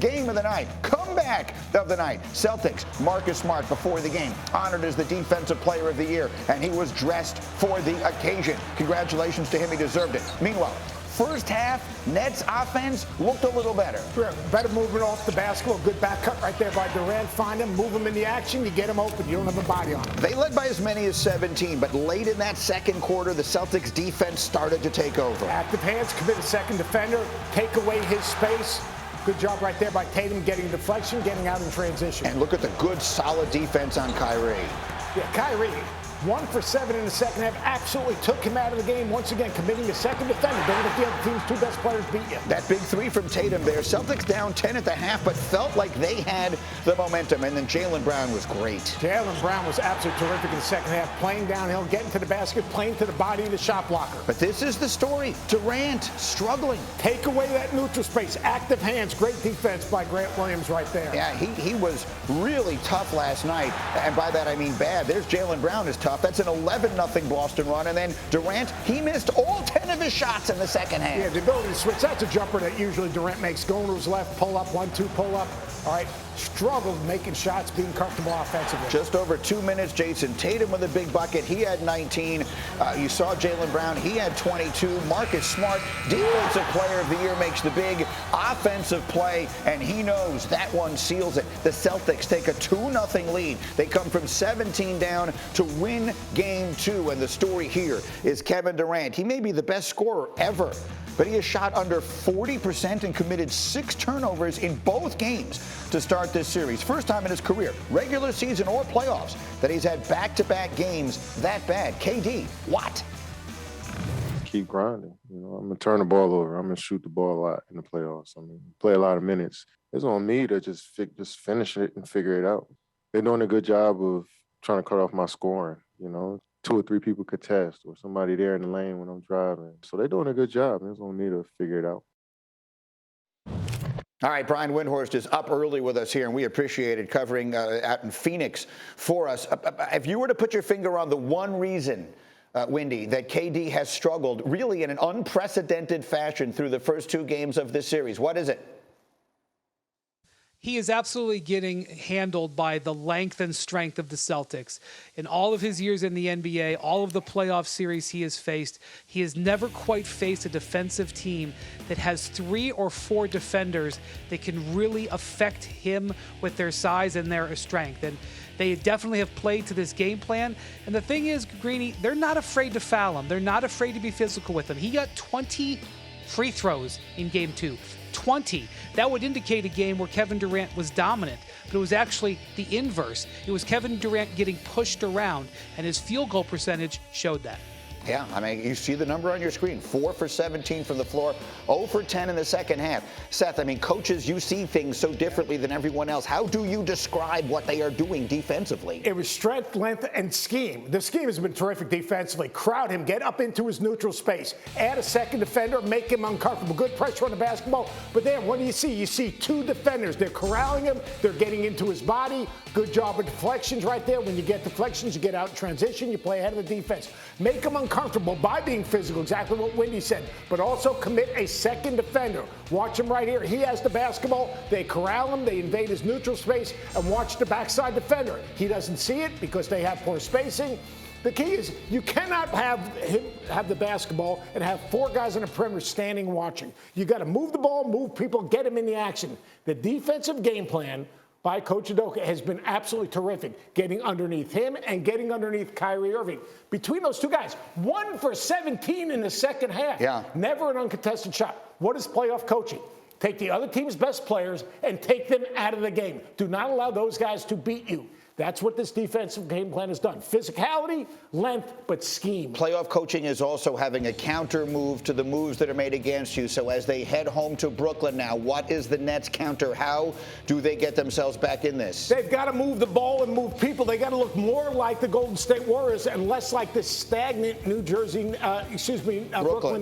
game of the night, comeback of the night. Celtics, Marcus Smart before the game, honored as the Defensive Player of the Year, and he was dressed for the occasion. Congratulations to him, he deserved it. Meanwhile, first half, Nets offense looked a little better. Better movement off the basketball. Good back cut right there by Durant. Find him, move him in the action. You get him open. You don't have a body on him. They led by as many as 17, but late in that second quarter, the Celtics defense started to take over. Active hands, commit a second defender, take away his space. Good job right there by Tatum getting deflection, getting out in transition. And look at the good, solid defense on Kyrie. Yeah, Kyrie. 1 for 7 in the second half, absolutely took him out of the game. Once again, committing a second defender. Don't let the other team's two best players beat you. That big three from Tatum there. Celtics down 10 at the half, but felt like they had the momentum. And then Jaylen Brown was great. Jaylen Brown was absolutely terrific in the second half, playing downhill, getting to the basket, playing to the body of the shot blocker. But this is the story. Durant struggling. Take away that neutral space. Active hands. Great defense by Grant Williams right there. Yeah, he was really tough last night. And by that, I mean bad. There's Jaylen Brown is tough. That's an 11-0 Boston run. And then Durant, he missed all 10 of his shots in the second half. Yeah, the ability to switch. That's a jumper that usually Durant makes. Going to his left, pull up, 1-2, pull up. All right, struggled making shots, being comfortable offensively. Just over 2 minutes, Jason Tatum with a big bucket. He had 19. You saw Jaylen Brown. He had 22. Marcus Smart, Defensive Player of the Year, makes the big offensive play, and he knows that one seals it. The Celtics take a 2-0 lead. They come from 17 down to win Game 2, and the story here is Kevin Durant. He may be the best scorer ever, but he has shot under 40% and committed 6 turnovers in both games to start this series. First time in his career, regular season or playoffs, that he's had back-to-back games that bad. KD, what? Keep grinding. You know, I'm going to turn the ball over. I'm going to shoot the ball a lot in the playoffs. I mean, play a lot of minutes. It's on me to just finish it and figure it out. They're doing a good job of trying to cut off my scoring, you know. 2 or 3 people contest or somebody there in the lane when I'm driving. So they're doing a good job. It's on me to figure it out. All right, Brian Windhorst is up early with us here, and we appreciate it, covering out in Phoenix for us. If you were to put your finger on the one reason, Windy, that KD has struggled really in an unprecedented fashion through the first 2 games of this series, what is it? He is absolutely getting handled by the length and strength of the Celtics. In all of his years in the NBA, all of the playoff series he has faced, he has never quite faced a defensive team that has 3 or 4 defenders that can really affect him with their size and their strength. And they definitely have played to this game plan. And the thing is, Greeny, they're not afraid to foul him. They're not afraid to be physical with him. He got 20 free throws in Game 2. 20. That would indicate a game where Kevin Durant was dominant, but it was actually the inverse. It was Kevin Durant getting pushed around, and his field goal percentage showed that. Yeah, I mean, you see the number on your screen, 4 for 17 from the floor, 0 for 10 in the second half. Seth, I mean, coaches, you see things so differently than everyone else. How do you describe what they are doing defensively? It was strength, length, and scheme. The scheme has been terrific defensively. Crowd him, get up into his neutral space, add a second defender, make him uncomfortable. Good pressure on the basketball. But then what do you see? You see 2 defenders. They're corralling him. They're getting into his body. Good job with deflections right there. When you get deflections, you get out in transition. You play ahead of the defense. Make him uncomfortable by being physical, exactly what Windy said, but also commit a second defender. Watch him right here. He has the basketball. They corral him. They invade his neutral space, and watch the backside defender. He doesn't see it because they have poor spacing. The key is you cannot have him have the basketball and have 4 guys on the perimeter standing watching. You got to move the ball, move people, get him in the action. The defensive game plan by Coach Udoka has been absolutely terrific, getting underneath him and getting underneath Kyrie Irving. Between those 2 guys, 1 for 17 in the second half. Yeah. Never an uncontested shot. What is playoff coaching? Take the other team's best players and take them out of the game. Do not allow those guys to beat you. That's what this defensive game plan has done. Physicality, length, but scheme. Playoff coaching is also having a counter move to the moves that are made against you. So as they head home to Brooklyn now, what is the Nets' counter? How do they get themselves back in this? They've got to move the ball and move people. They got to look more like the Golden State Warriors and less like the stagnant Brooklyn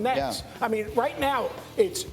Nets. Yeah. I mean, right now it's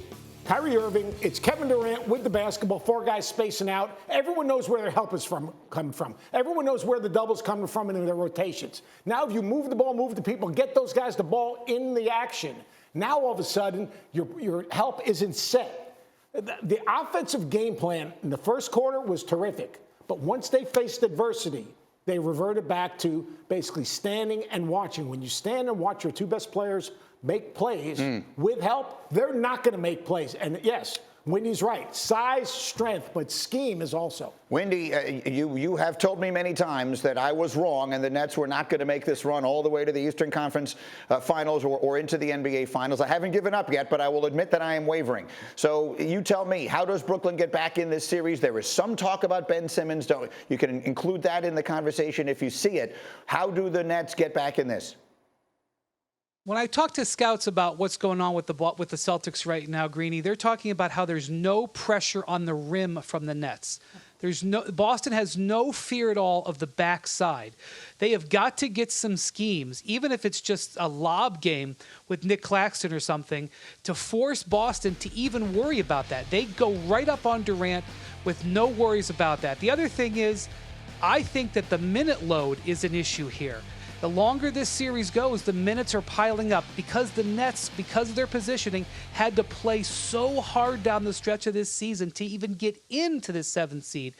Kyrie Irving, it's Kevin Durant with the basketball, 4 guys spacing out. Everyone knows where their help is coming from. Everyone knows where the double's coming from in their rotations. Now, if you move the ball, move the people, get those guys the ball in the action. Now, all of a sudden, your help isn't set. The offensive game plan in the first quarter was terrific, but once they faced adversity, they reverted back to basically standing and watching. When you stand and watch your two best players make plays with help, they're not going to make plays. And yes, Wendy's right. Size, strength, but scheme is also. Wendy, you have told me many times that I was wrong and the Nets were not going to make this run all the way to the Eastern Conference Finals or into the NBA Finals. I haven't given up yet, but I will admit that I am wavering. So you tell me, how does Brooklyn get back in this series? There is some talk about Ben Simmons. You can include that in the conversation if you see it. How do the Nets get back in this? When I talk to scouts about what's going on with the Celtics right now, Greeny, they're talking about how there's no pressure on the rim from the Nets. Boston has no fear at all of the backside. They have got to get some schemes, even if it's just a lob game with Nick Claxton or something, to force Boston to even worry about that. They go right up on Durant with no worries about that. The other thing is, I think that the minute load is an issue here. The longer this series goes, the minutes are piling up because the Nets, because of their positioning, had to play so hard down the stretch of this season to even get into the 7th seed.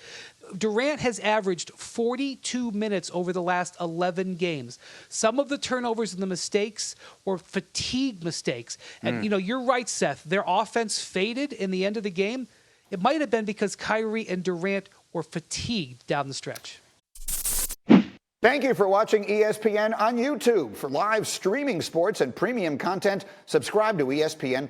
Durant has averaged 42 minutes over the last 11 games. Some of the turnovers and the mistakes were fatigue mistakes. And, you're right, Seth. Their offense faded in the end of the game. It might have been because Kyrie and Durant were fatigued down the stretch. Thank you for watching ESPN on YouTube. For live streaming sports and premium content, subscribe to ESPN+.